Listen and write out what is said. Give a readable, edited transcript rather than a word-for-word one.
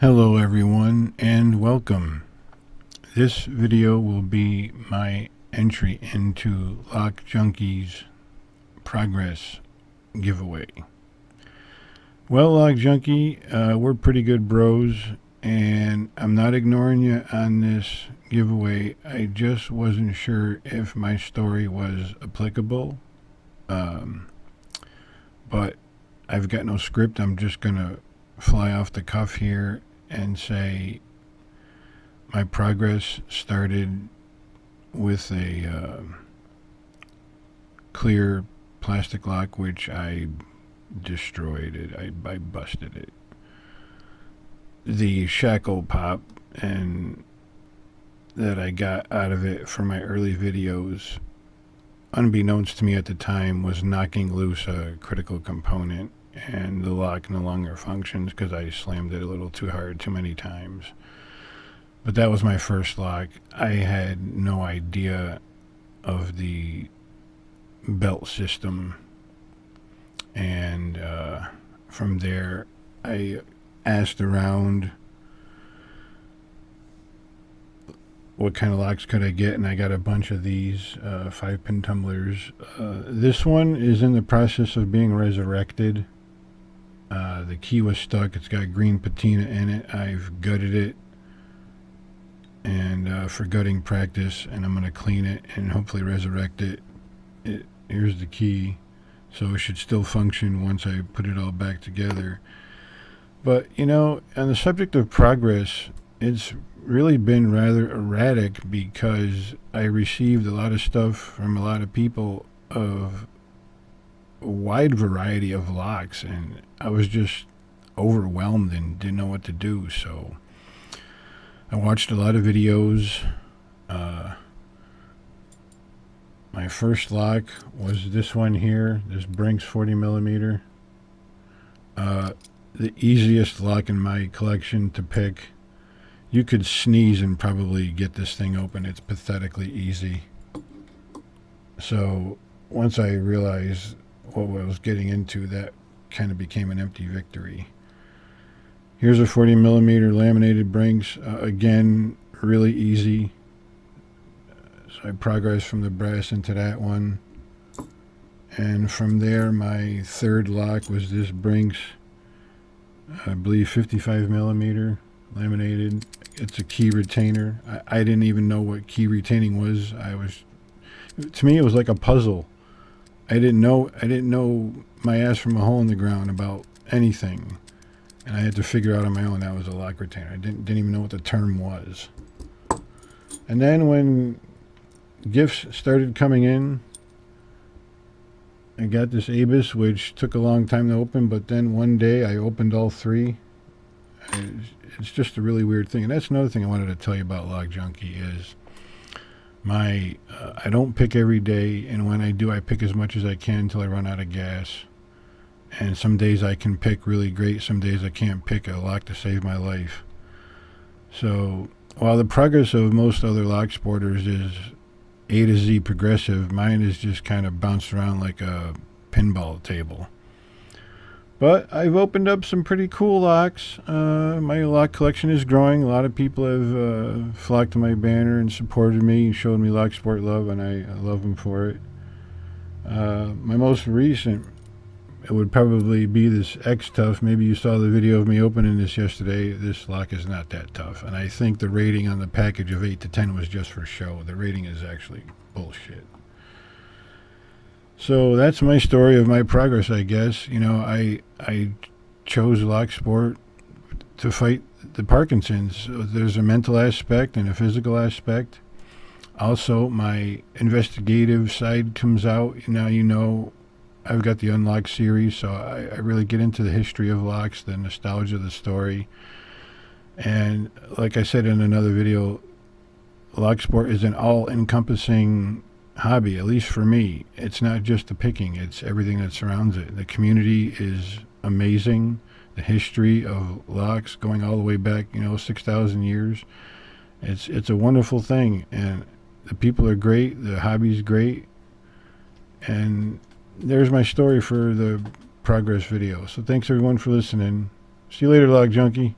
Hello everyone and welcome. This video will be my entry into Lockjunkie's progress giveaway. Well, Lockjunkie, we're pretty good bros and I'm not ignoring you on this giveaway. I just wasn't sure if my story was applicable. But I've got no script. I'm just going to fly off the cuff here and say my progress started with a clear plastic lock, which I destroyed it. I busted it. The shackle pop and that I got out of it for my early videos, unbeknownst to me at the time, was knocking loose a critical component, and the lock no longer functions because I slammed it a little too hard too many times. But that was my first lock. I had no idea of the belt system, and from there I asked around what kind of locks could I get, and I got a bunch of these 5-pin tumblers. This one is in the process of being resurrected. The key was stuck. It's got green patina in it. I've gutted it and for gutting practice, and I'm going to clean it and hopefully resurrect it. Here's the key, so it should still function once I put it all back together. But you know, on the subject of progress, it's really been rather erratic because I received a lot of stuff from a lot of people of a wide variety of locks, and I was just overwhelmed and didn't know what to do. So I watched a lot of videos. My first lock was this one here, this Brinks 40 millimeter. The easiest lock in my collection to pick. You could sneeze and probably get this thing open. It's pathetically easy. So once I realized what I was getting into, that kind of became an empty victory. Here's a 40 millimeter laminated Brinks. Again, really easy. So I progressed from the brass into that one. And from there, my third lock was this Brinks, I believe 55 millimeter laminated. It's a key retainer. I didn't even know what key retaining was. To me, it was like a puzzle. I didn't know my ass from a hole in the ground about anything, and I had to figure out on my own that was a lock retainer. I didn't even know what the term was. And then when gifts started coming in, I got this Abus, which took a long time to open, but then one day I opened all three. It's just a really weird thing. And that's another thing I wanted to tell you about Lockjunkie is I don't pick every day, and when I do, I pick as much as I can until I run out of gas. And some days I can pick really great, some days I can't pick a lock to save my life. So while the progress of most other lock sporters is A to Z progressive, mine is just kind of bounced around like a pinball table. But I've opened up some pretty cool locks. My lock collection is growing. A lot of people have flocked to my banner and supported me, showed me Lock Sport love, and I love them for it. My most recent, it would probably be this X-Tough. Maybe you saw the video of me opening this yesterday. This lock is not that tough. And I think the rating on the package of 8 to 10 was just for show. The rating is actually bullshit. So that's my story of my progress, I guess. You know, I chose Lock Sport to fight the Parkinson's. So there's a mental aspect and a physical aspect. Also, my investigative side comes out. Now you know I've got the Unlocked series, so I really get into the history of locks, the nostalgia of the story. And like I said in another video, Lock Sport is an all-encompassing hobby, at least for me. It's not just the picking, it's everything that surrounds it. The community is amazing. The history of locks going all the way back, 6,000 years. It's a wonderful thing, and the people are great, the hobby's great, and there's my story for the progress video. So thanks everyone for listening. See you later, Lockjunkie.